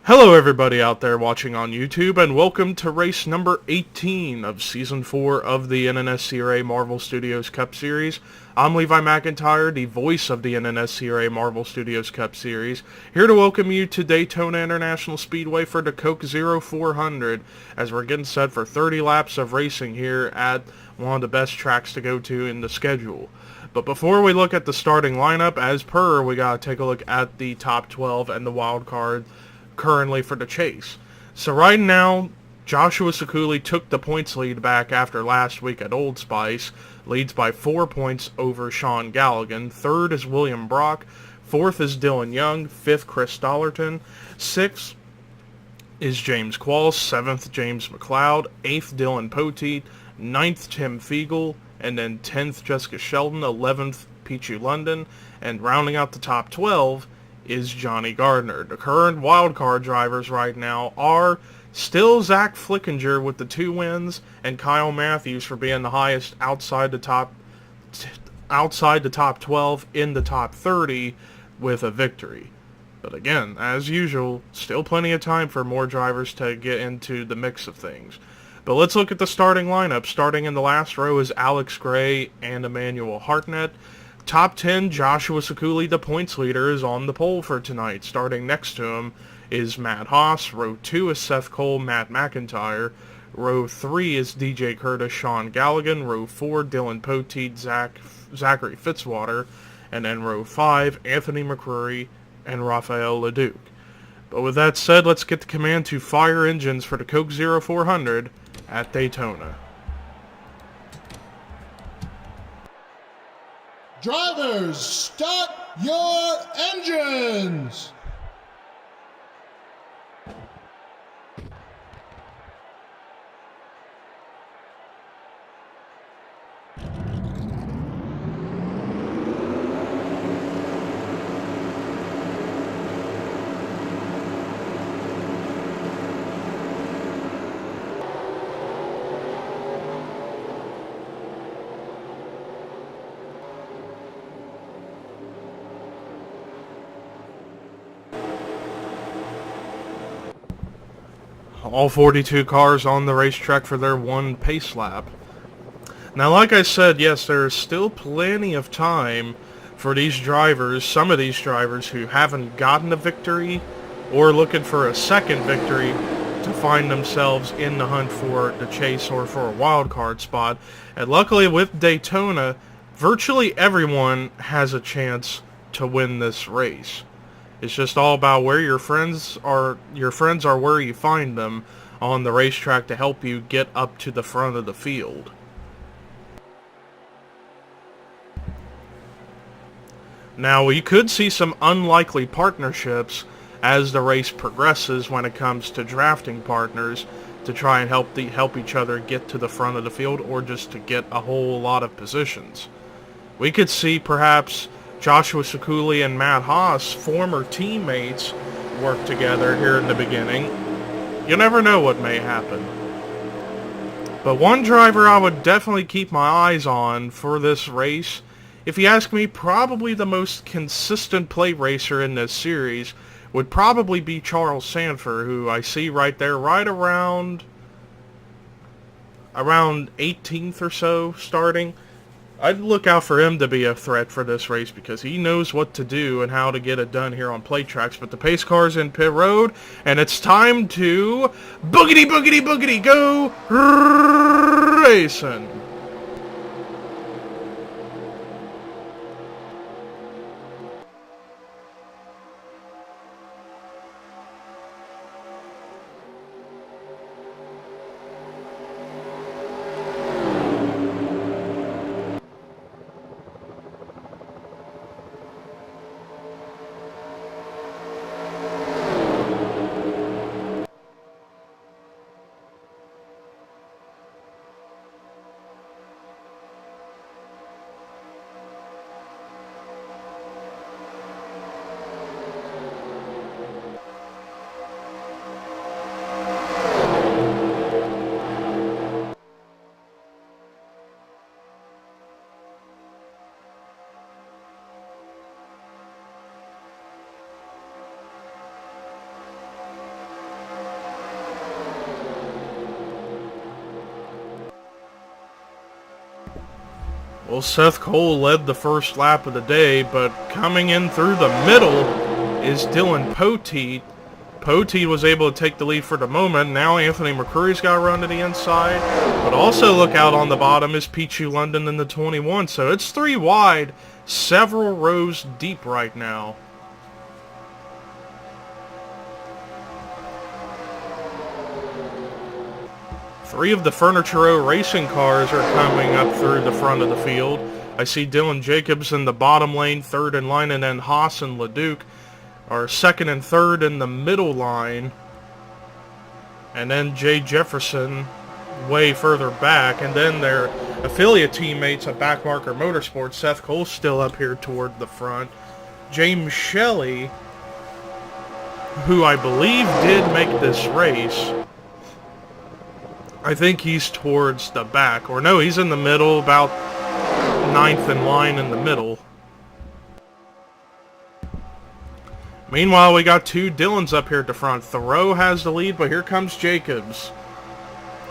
Hello everybody out there watching on YouTube, and welcome to race number 18 of Season 4 of the NNSCRA Marvel Studios Cup Series. I'm Levi McIntyre, the voice of the NNSCRA Marvel Studios Cup Series, here to welcome you to Daytona International Speedway for the Coke 0400, as we're getting set for 30 laps of racing here at one of the best tracks to go to in the schedule. But before we look at the starting lineup, as per, we gotta take a look at the top 12 and the wild card currently for the chase. So right now, Joshua Sekuli took the points lead back after last week at Old Spice, leads by 4 points over Sean Galligan. Third is William Brock. Fourth is Dylan Young. Fifth, Chris Dollerton. Sixth is James Qualls. Seventh, James McLeod. Eighth, Dylan Poteet. Ninth, Tim Fiegel. And then 10th, Jessica Sheldon. 11th, Peachy London. And rounding out the top 12 is Johnny Gardner. The current wildcard drivers right now are still Zach Flickinger with the 2 wins, and Kyle Matthews for being the highest outside the top 12 in the top 30 with a victory. But again, as usual, still plenty of time for more drivers to get into the mix of things. But let's look at the starting lineup. Starting in the last row is Alex Gray and Emmanuel Hartnett. Top 10, Joshua Sekuli, the points leader, is on the pole for tonight. Starting next to him is Matt Haas. Row 2 is Seth Cole, Matt McIntyre. Row 3 is DJ Curtis, Sean Galligan. Row 4, Dylan Poteet, Zachary Fitzwater. And then row 5, Anthony McCrory and Rafael Leduc. But with that said, let's get the command to fire engines for the Coke 0400 at Daytona. Drivers, start your engines! All 42 cars on the racetrack for their one pace lap. Now, like I said, yes, there is still plenty of time for these drivers, some of these drivers who haven't gotten a victory or looking for a second victory, to find themselves in the hunt for the chase or for a wild card spot. And luckily with Daytona, virtually everyone has a chance to win this race. It's just all about where your friends are. Your friends are where you find them on the racetrack to help you get up to the front of the field. Now, we could see some unlikely partnerships as the race progresses when it comes to drafting partners to try and help each other get to the front of the field, or just to get a whole lot of positions. We could see perhaps Joshua Sekuli and Matt Haas, former teammates, work together here in the beginning. You never know what may happen. But one driver I would definitely keep my eyes on for this race, if you ask me, probably the most consistent plate racer in this series, would probably be Charles Sanford, who I see right there, right around 18th or so starting. I'd look out for him to be a threat for this race, because he knows what to do and how to get it done here on plate tracks. But the pace car's in pit road, and it's time to boogity, boogity, boogity, go racing. Well, Seth Cole led the first lap of the day, but coming in through the middle is Dylan Poteet. Poteet was able to take the lead for the moment. Now Anthony McCurry's got to run to the inside. But also look out on the bottom is Pichu London in the 21. So it's 3 wide, several rows deep right now. Three of the Furniture Row racing cars are coming up through the front of the field. I see Dylan Jacobs in the bottom lane, third in line, and then Haas and LeDuc are second and third in the middle line. And then Jay Jefferson way further back. And then their affiliate teammates at Backmarker Motorsports, Seth Cole still up here toward the front. James Shelley, who I believe did make this race, I think he's towards the back. Or no, he's in the middle, about 9th in line in the middle. Meanwhile, we got 2 Dylans up here at the front. Thoreau has the lead, but here comes Jacobs.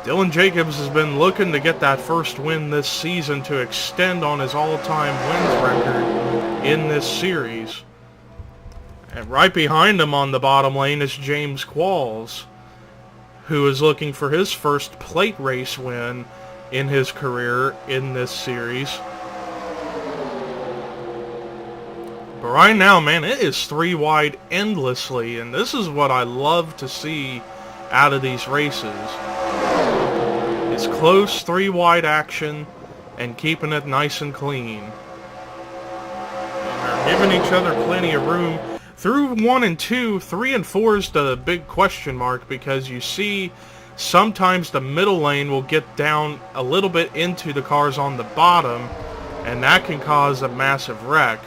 Dylan Jacobs has been looking to get that first win this season to extend on his all-time wins record in this series. And right behind him on the bottom lane is James Qualls, who is looking for his first plate race win in his career in this series. But right now, man, it is 3 wide endlessly, and this is what I love to see out of these races. It's close 3 wide action and keeping it nice and clean. And they're giving each other plenty of room. Through 1 and 2, 3 and 4 is the big question mark, because you see sometimes the middle lane will get down a little bit into the cars on the bottom, and that can cause a massive wreck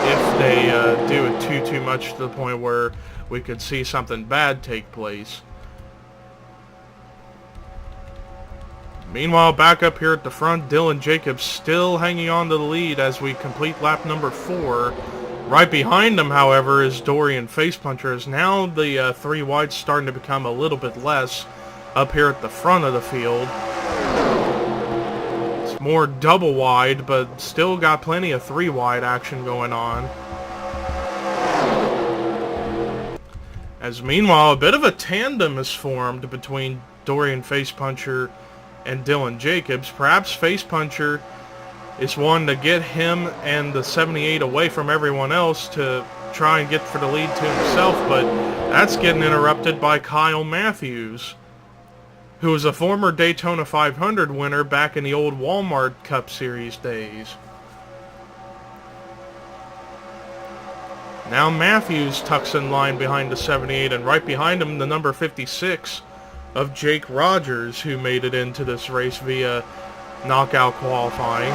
if they do it too much to the point where we could see something bad take place. Meanwhile, back up here at the front, Dylan Jacobs still hanging on to the lead as we complete lap number 4. Right behind him, however, is Dorian Facepuncher. As now the 3 wide's starting to become a little bit less up here at the front of the field. It's more double wide, but still got plenty of 3 wide action going on. As meanwhile, a bit of a tandem is formed between Dorian Facepuncher and Dylan Jacobs. Perhaps Facepuncher is one to get him and the 78 away from everyone else to try and get for the lead to himself, but that's getting interrupted by Kyle Matthews, who was a former Daytona 500 winner back in the old Walmart Cup Series days. Now Matthews tucks in line behind the 78, and right behind him the number 56 of Jake Rogers, who made it into this race via knockout qualifying.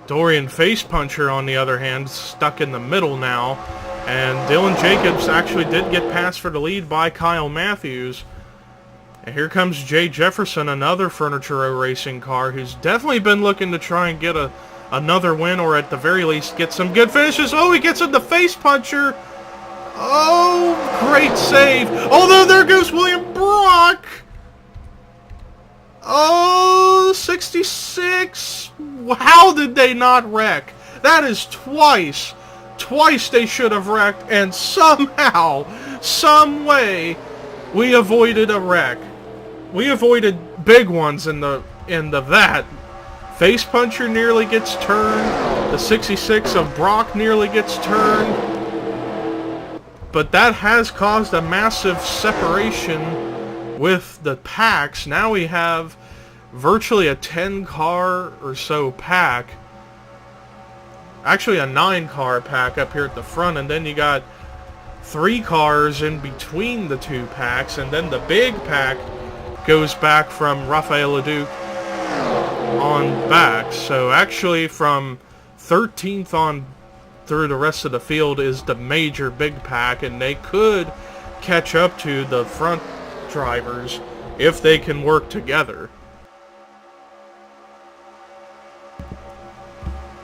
Dorian Facepuncher, on the other hand, stuck in the middle now, and Dylan Jacobs actually did get passed for the lead by Kyle Matthews. And here comes Jay Jefferson, another Furniture Row racing car, who's definitely been looking to try and get another win, or at the very least get some good finishes. Oh, he gets in the Facepuncher. Oh, great save. Although there goes William Brock. Oh, 66. How did they not wreck? That is twice. Twice they should have wrecked, and somehow, some way, we avoided a wreck. We avoided big ones in the that. Facepuncher nearly gets turned. The 66 of Brock nearly gets turned. But that has caused a massive separation with the packs. Now we have virtually a 10-car or so pack. Actually a 9-car pack up here at the front, and then you got 3 cars in between the 2 packs, and then the big pack goes back from Raphael Leduc on back. So actually from 13th on through the rest of the field is the major big pack, and they could catch up to the front drivers if they can work together.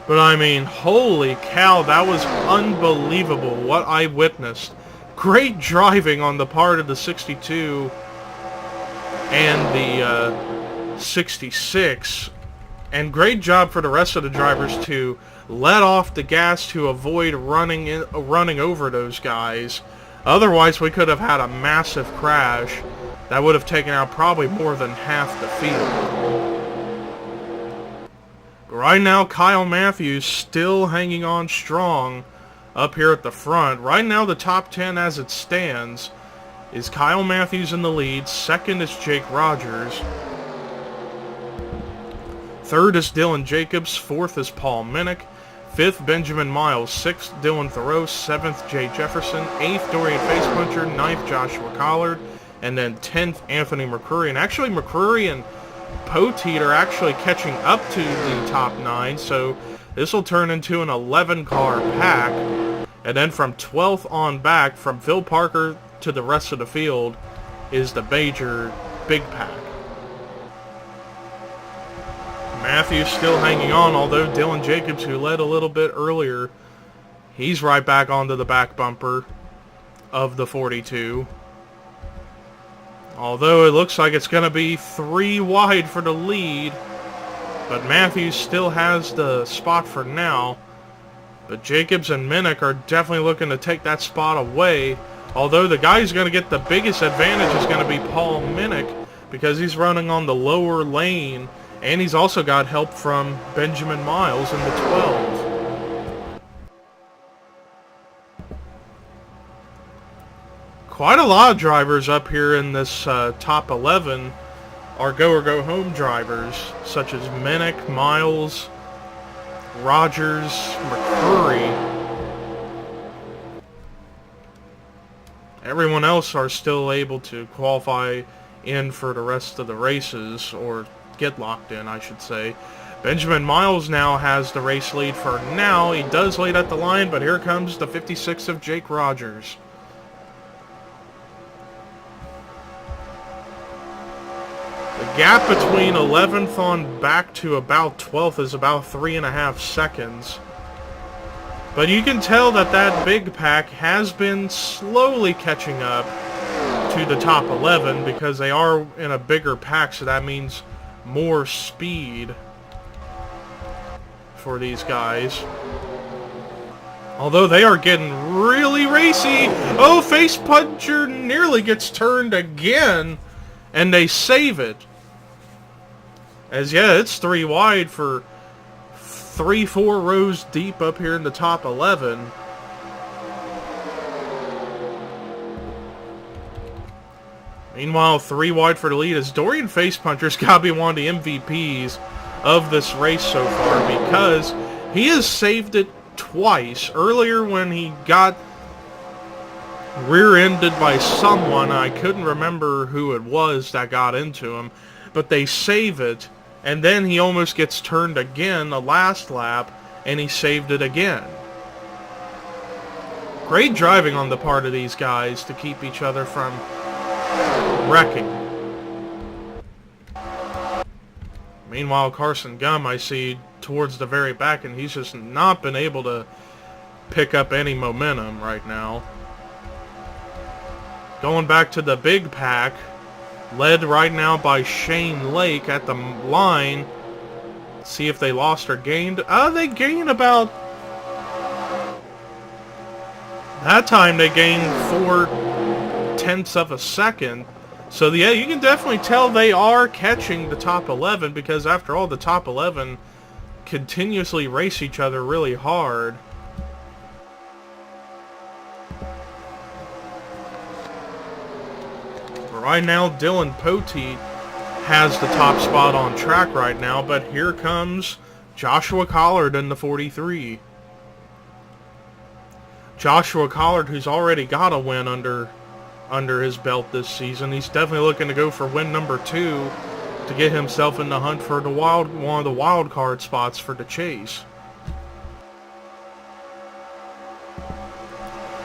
But I mean, holy cow, that was unbelievable what I witnessed. Great driving on the part of the 62 and the 66. And great job for the rest of the drivers to let off the gas to avoid running over those guys. Otherwise, we could have had a massive crash that would have taken out probably more than half the field. Right now, Kyle Matthews still hanging on strong up here at the front. Right now, the top 10 as it stands is Kyle Matthews in the lead. Second is Jake Rogers. Third is Dylan Jacobs. Fourth is Paul Minnick. Fifth, Benjamin Miles. Sixth, Dylan Thoreau. Seventh, Jay Jefferson. Eighth, Dorian Facepuncher. Ninth, Joshua Collard. And then 10th, Anthony McCrory. And actually, McCrory and Poteet are actually catching up to the top 9. So this will turn into an 11-car pack. And then from 12th on back, from Phil Parker to the rest of the field, is the major big pack. Matthews still hanging on, although Dylan Jacobs, who led a little bit earlier, he's right back onto the back bumper of the 42. Although it looks like it's going to be 3 wide for the lead, but Matthews still has the spot for now. But Jacobs and Minnick are definitely looking to take that spot away, although the guy who's going to get the biggest advantage is going to be Paul Minnick, because he's running on the lower lane. And he's also got help from Benjamin Miles in the 12. Quite a lot of drivers up here in this top 11 are go-or-go-home drivers, such as Minnick, Miles, Rogers, McCrory. Everyone else are still able to qualify in for the rest of the races, or get locked in, I should say. Benjamin Miles now has the race lead for now. He does lead at the line, but here comes the 56 of Jake Rogers. The gap between 11th on back to about 12th is about 3.5 seconds. But you can tell that that big pack has been slowly catching up to the top 11 because they are in a bigger pack, so that means more speed for these guys. Although they are getting really racy. Oh, Facepuncher nearly gets turned again, and they save it. As yeah, it's 3 wide for 3-4 rows deep up here in the top 11. Meanwhile, 3 wide for the lead as Dorian Facepuncher's got to be one of the MVPs of this race so far, because he has saved it twice. Earlier when he got rear-ended by someone, I couldn't remember who it was that got into him, but they save it, and then he almost gets turned again the last lap, and he saved it again. Great driving on the part of these guys to keep each other from wrecking. Meanwhile, Carson Gum, I see towards the very back, and he's just not been able to pick up any momentum right now. Going back to the big pack, led right now by Shane Lake at the line. See if they lost or gained. They gained about... That time they gained 4/10 of a second. So yeah, you can definitely tell they are catching the top 11, because after all, the top 11 continuously race each other really hard. Right now, Dylan Poteet has the top spot on track right now, but here comes Joshua Collard in the 43. Joshua Collard, who's already got a win under his belt this season. He's definitely looking to go for win number 2 to get himself in the hunt for the one of the wild card spots for the chase.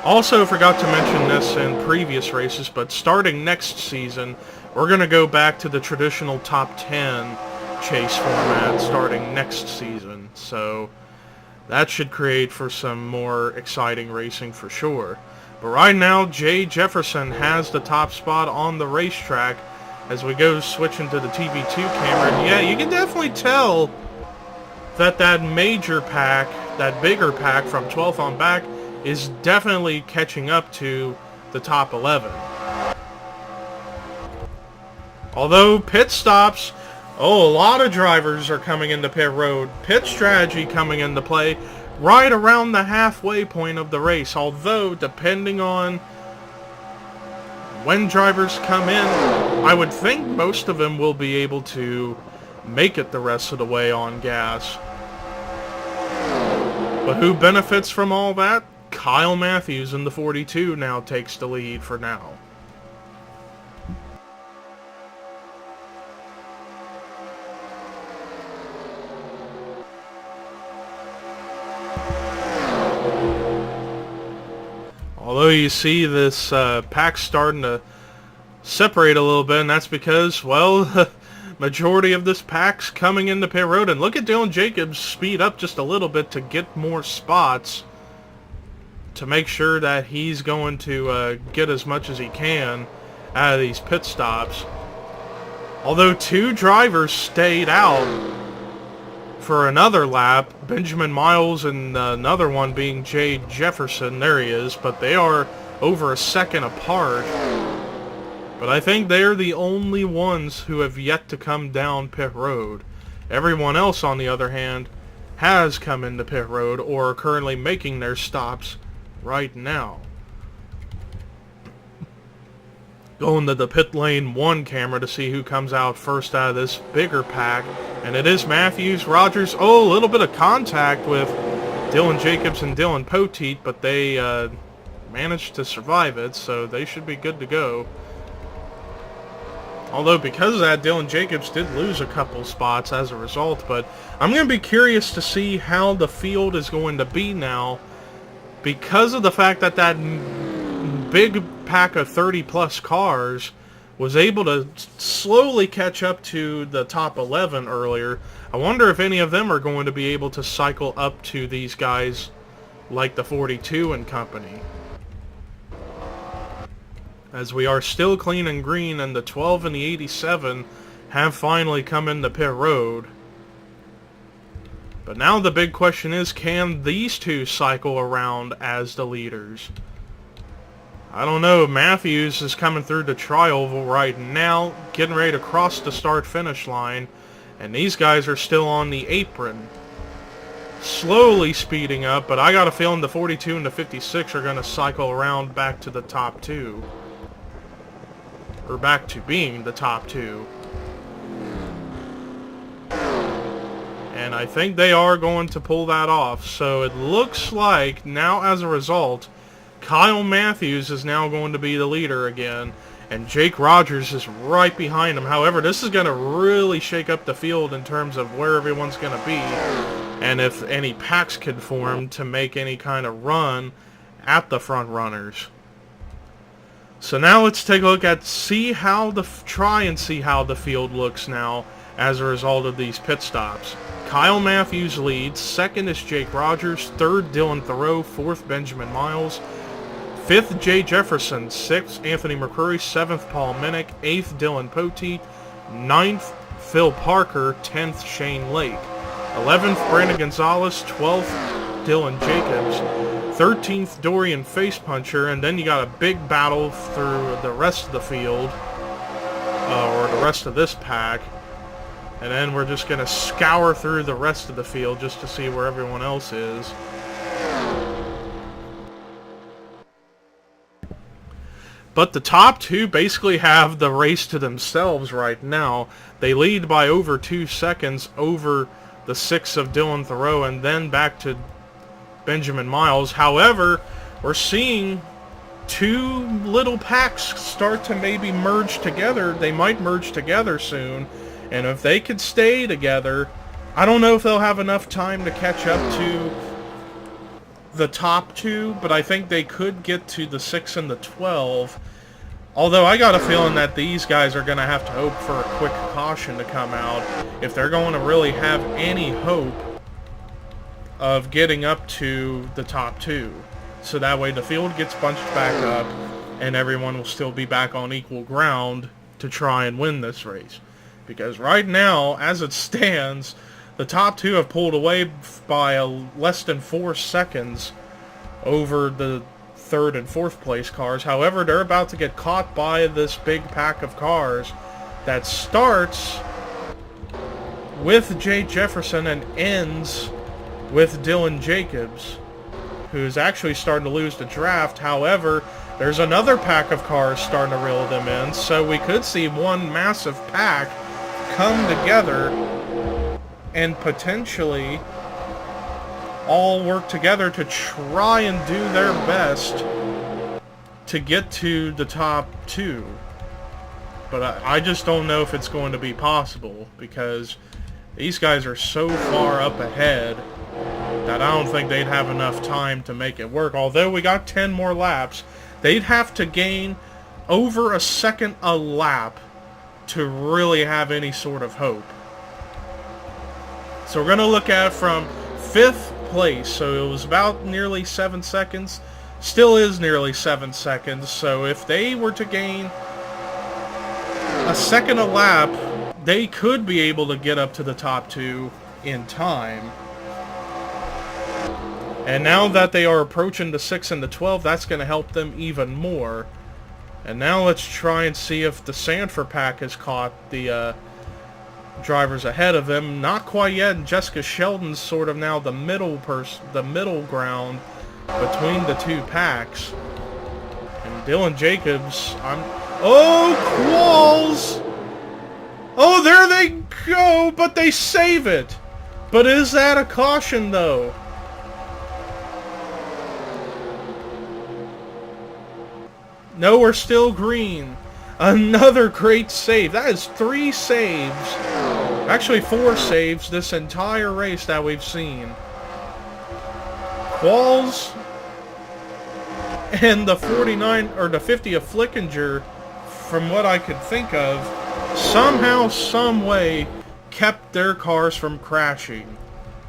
Also forgot to mention this in previous races, but starting next season, we're going to go back to the traditional top 10 chase format starting next season. So that should create for some more exciting racing for sure. But right now, Jay Jefferson has the top spot on the racetrack. as we go switching to the TV2 camera. And yeah, you can definitely tell that that major pack, that bigger pack from 12th on back, is definitely catching up to the top 11. Although pit stops, a lot of drivers are coming into pit road. Pit strategy coming into play right around the halfway point of the race. Although, depending on when drivers come in, I would think most of them will be able to make it the rest of the way on gas. But who benefits from all that? Kyle Matthews in the 42 now takes the lead for now. Although you see this pack starting to separate a little bit, and that's because, well, the majority of this pack's coming into pit road. And look at Dylan Jacobs speed up just a little bit to get more spots to make sure that he's going to get as much as he can out of these pit stops. Although 2 drivers stayed out for another lap, Benjamin Miles and another one being Jay Jefferson. There he is, but they are over a second apart. But I think they're the only ones who have yet to come down pit road. Everyone else, on the other hand, has come into pit road or are currently making their stops right now. Going to the pit lane 1 camera to see who comes out first out of this bigger pack. And it is Matthews, Rogers. Oh, a little bit of contact with Dylan Jacobs and Dylan Poteet, but they managed to survive it, so they should be good to go. Although because of that, Dylan Jacobs did lose a couple spots as a result. But I'm going to be curious to see how the field is going to be now, because of the fact that that big pack of 30-plus cars was able to slowly catch up to the top 11 earlier. I wonder if any of them are going to be able to cycle up to these guys like the 42 and company. As we are still clean and green, and the 12 and the 87 have finally come into pit road. But now the big question is, can these two cycle around as the leaders? I don't know. Matthews is coming through the tri-oval right now, getting ready to cross the start-finish line, and these guys are still on the apron. Slowly speeding up, but I got a feeling the 42 and the 56 are going to cycle around back to the top 2. Or back to being the top 2. And I think they are going to pull that off. So it looks like now, as a result, Kyle Matthews is now going to be the leader again, and Jake Rogers is right behind him. However, this is going to really shake up the field in terms of where everyone's going to be, and if any packs can form to make any kind of run at the front runners. So now let's take a look at, try and see how the field looks now as a result of these pit stops. Kyle Matthews leads, second is Jake Rogers, third Dylan Thoreau, fourth Benjamin Miles, 5th, Jay Jefferson. 6th, Anthony McCurry. 7th, Paul Minnick. 8th, Dylan Poteet. 9th, Phil Parker. 10th, Shane Lake. 11th, Brandon Gonzalez. 12th, Dylan Jacobs. 13th, Dorian Facepuncher. And then you got a big battle through the rest of the field, or the rest of this pack. And then we're just going to scour through the rest of the field just to see where everyone else is. But the top 2 basically have the race to themselves right now. They lead by over 2 seconds over the 6 of Dylan Thoreau and then back to Benjamin Miles. However, we're seeing 2 little packs start to maybe merge together. They might merge together soon. And if they could stay together, I don't know if they'll have enough time to catch up to the top 2, but I think they could get to the 6 and the 12. Although I got a feeling that these guys are going to have to hope for a quick caution to come out if they're going to really have any hope of getting up to the top 2. So that way the field gets bunched back up and everyone will still be back on equal ground to try and win this race. Because right now, as it stands, the top two have pulled away by less than 4 seconds over the third and fourth place cars. However, they're about to get caught by this big pack of cars that starts with Jay Jefferson and ends with Dylan Jacobs, who's actually starting to lose the draft. However, there's another pack of cars starting to reel them in, so we could see one massive pack come together and potentially all work together to try and do their best to get to the top two. But I just don't know if it's going to be possible, because these guys are so far up ahead that I don't think they'd have enough time to make it work. Although we got 10 more laps, they'd have to gain over a second a lap to really have any sort of hope. So we're going to look at it from 5th place. So it was about nearly 7 seconds. Still is nearly 7 seconds. So if they were to gain a second a lap, they could be able to get up to the top two in time. And now that they are approaching the 6 and the 12, that's going to help them even more. And now let's try and see if the Sanford pack has caught the drivers ahead of them. Not quite yet, and Jessica Sheldon's sort of now the middle ground between the two packs. And Dylan Jacobs, oh, Qualls! Oh, there they go, but they save it. But is that a caution, though? No, we're still green. Another great save. That is 3 saves. Actually, 4 saves this entire race that we've seen. Qualls and the 49 or the 50 of Flickinger, from what I could think of, somehow, some way kept their cars from crashing.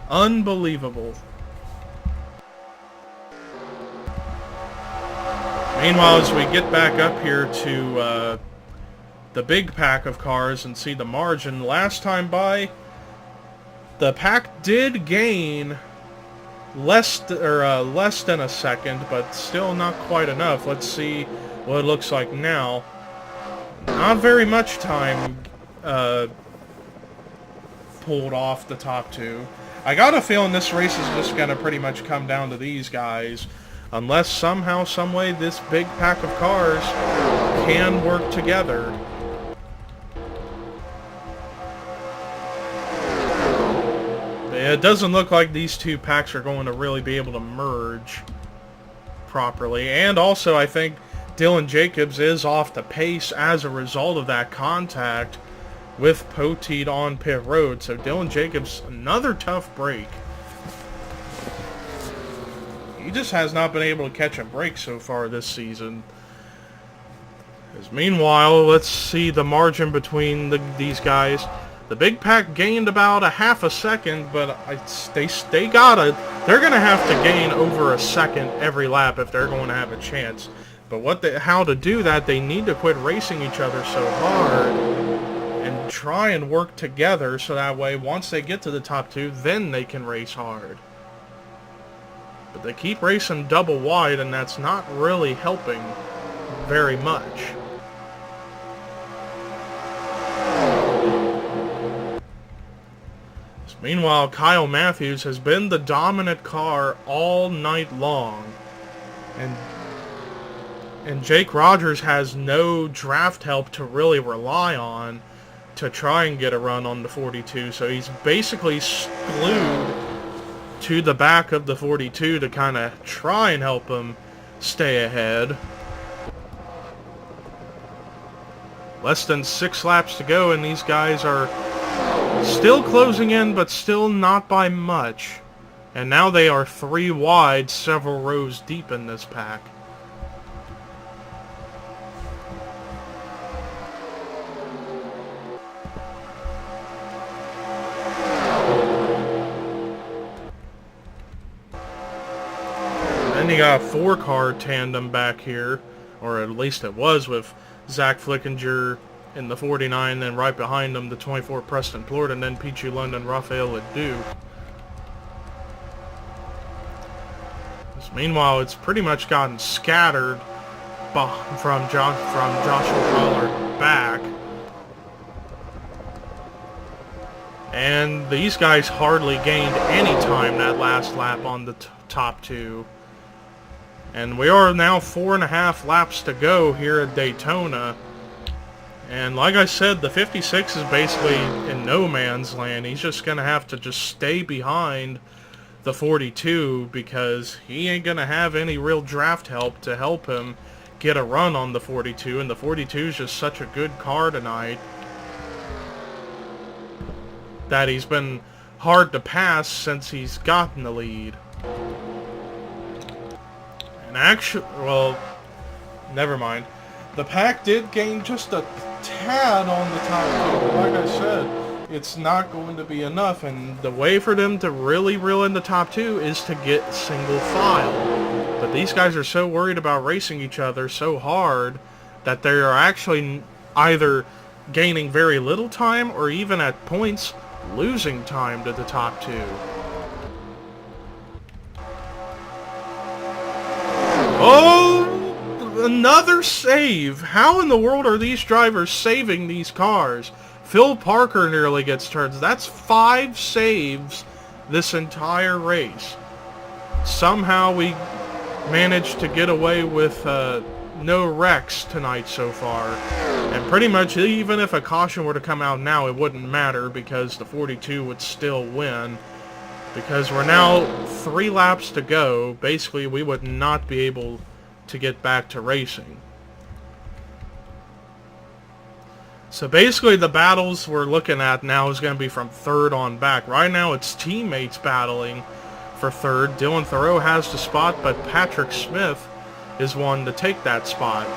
Unbelievable. Meanwhile, as we get back up here to the big pack of cars and see the margin, last time by, the pack did gain less than a second, but still not quite enough. Let's see what it looks like now. Not very much time pulled off the top two. I got a feeling this race is just going to pretty much come down to these guys, unless somehow, someway, this big pack of cars can work together. It doesn't look like these two packs are going to really be able to merge properly. And also, I think Dylan Jacobs is off the pace as a result of that contact with Poteet on pit road. So Dylan Jacobs, another tough break. He just has not been able to catch a break so far this season. Meanwhile, let's see the margin between these guys. The big pack gained about a half a second, but they're going to have to gain over a second every lap if they're going to have a chance. But how to do that, they need to quit racing each other so hard and try and work together, so that way once they get to the top two, then they can race hard. But they keep racing double wide, and that's not really helping very much. Meanwhile, Kyle Matthews has been the dominant car all night long. And Jake Rogers has no draft help to really rely on to try and get a run on the 42. So he's basically glued to the back of the 42 to kind of try and help him stay ahead. Less than 6 laps to go, and these guys are still closing in, but still not by much. And now they are 3 wide, several rows deep in this pack. Then you got a 4-car tandem back here, or at least it was, with Zach Flickinger in the 49, then right behind them, the 24 Preston Plort, and then Pichu London, Raphael Ledoux. Meanwhile, it's pretty much gotten scattered from Joshua Pollard back. And these guys hardly gained any time that last lap on the top two. And we are now 4.5 laps to go here at Daytona. And like I said, the 56 is basically in no man's land. He's just going to have to just stay behind the 42 because he ain't going to have any real draft help to help him get a run on the 42. And the 42 is just such a good car tonight that he's been hard to pass since he's gotten the lead. And actually, well, never mind. The pack did gain just a tad on the top two, but like I said, it's not going to be enough, and the way for them to really reel in the top two is to get single file. But these guys are so worried about racing each other so hard that they are actually either gaining very little time or even at points losing time to the top two. Oh, another save. How in the world are these drivers saving these cars? Phil Parker nearly gets turns. That's 5 saves this entire race. Somehow we managed to get away with no wrecks tonight so far. And pretty much even if a caution were to come out now, it wouldn't matter because the 42 would still win. Because we're now 3 laps to go. Basically, we would not be able to get back to racing. So basically, the battles we're looking at now is going to be from third on back. Right now, it's teammates battling for third. Dylan Thoreau has the spot, but Patrick Smith is one to take that spot.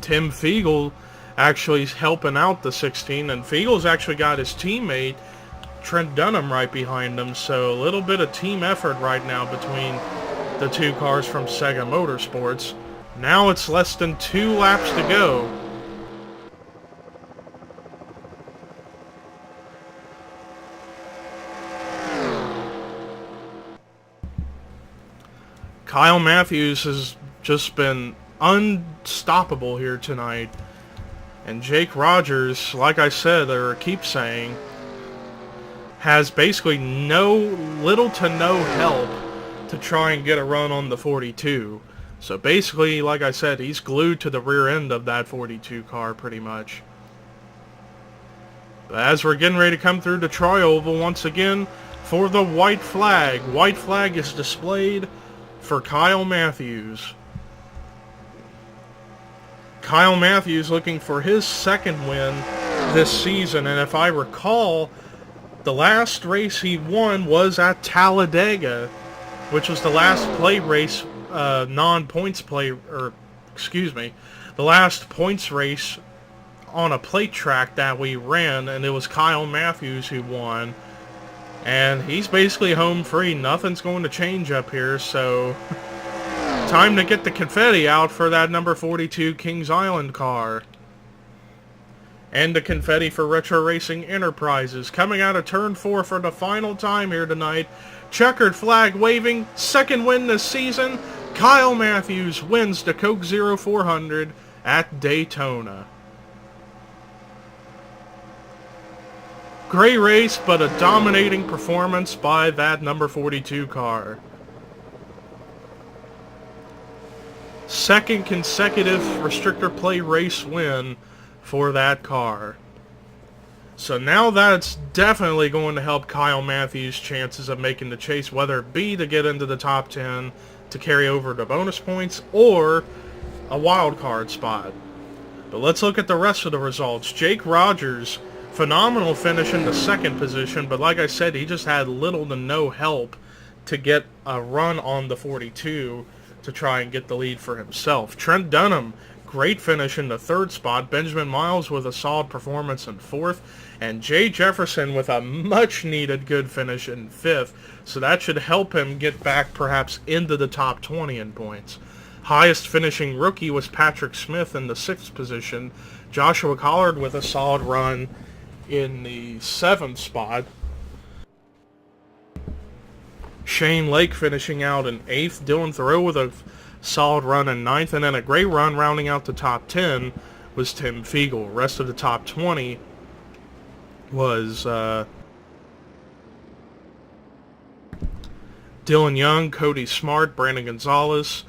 Tim Fiegel actually helping out the 16, and Fiegel's actually got his teammate Trent Dunham right behind him, so a little bit of team effort right now between the two cars from Sega Motorsports. Now it's less than 2 laps to go. Kyle Matthews has just been unstoppable here tonight. And Jake Rogers, like I said, or keep saying, has basically little to no help to try and get a run on the 42. So basically, like I said, he's glued to the rear end of that 42 car pretty much. But as we're getting ready to come through the Tri-Oval once again for the white flag. White flag is displayed for Kyle Matthews. Kyle Matthews looking for his second win this season, and if I recall, the last race he won was at Talladega, which was the last play race, non-points play, or excuse me, the last points race on a plate track that we ran, and it was Kyle Matthews who won. And he's basically home free. Nothing's going to change up here, so time to get the confetti out for that number 42 Kings Island car. And the confetti for Retro Racing Enterprises. Coming out of turn 4 for the final time here tonight. Checkered flag waving. Second win this season. Kyle Matthews wins the Coke Zero 400 at Daytona. Great race, but a dominating performance by that number 42 car. Second consecutive restrictor play race win for that car. So now that's definitely going to help Kyle Matthews' chances of making the chase, whether it be to get into the top 10 to carry over to bonus points or a wild card spot. But let's look at the rest of the results. Jake Rogers, phenomenal finish in the second position, but like I said, he just had little to no help to get a run on the 42 to try and get the lead for himself. Trent Dunham, great finish in the third spot. Benjamin Miles with a solid performance in fourth. And Jay Jefferson with a much-needed good finish in fifth. So that should help him get back perhaps into the top 20 in points. Highest finishing rookie was Patrick Smith in the 6th position. Joshua Collard with a solid run in the 7th spot. Shane Lake finishing out in 8th. Dylan Thoreau with a solid run in 9th. And then a great run rounding out the top 10 was Tim Fiegel. Rest of the top 20 was Dylan Young, Cody Smart, Brandon Gonzalez,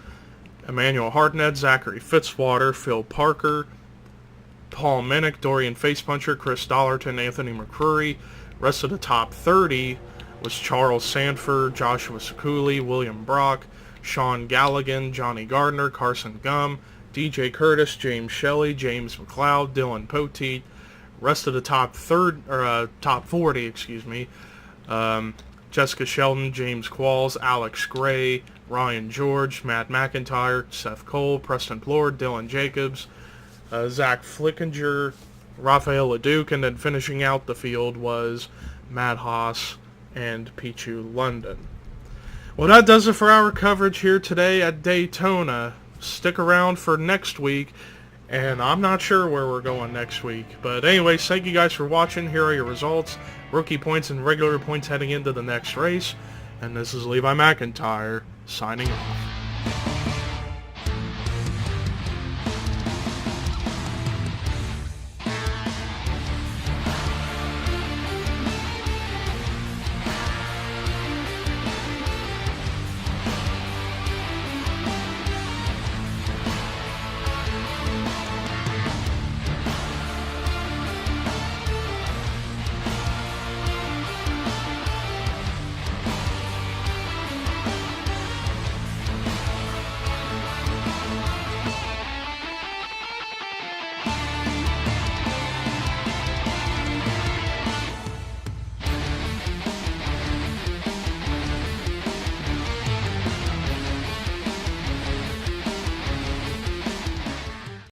Emmanuel Hartnett, Zachary Fitzwater, Phil Parker, Paul Minnick, Dorian Facepuncher, Chris Dollarton, Anthony McCrory. Rest of the top 30 was Charles Sanford, Joshua Sekuli, William Brock, Sean Galligan, Johnny Gardner, Carson Gum, DJ Curtis, James Shelley, James McLeod, Dylan Poteet. Rest of the top 40, Jessica Sheldon, James Qualls, Alex Gray, Ryan George, Matt McIntyre, Seth Cole, Preston Plord, Dylan Jacobs, Zach Flickinger, Rafael LeDuc, and then finishing out the field was Matt Haas and Pichu London. Well, that does it for our coverage here today at Daytona. Stick around for next week, and I'm not sure where we're going next week. But anyways, thank you guys for watching. Here are your results. Rookie points and regular points heading into the next race. And this is Levi McIntyre signing off.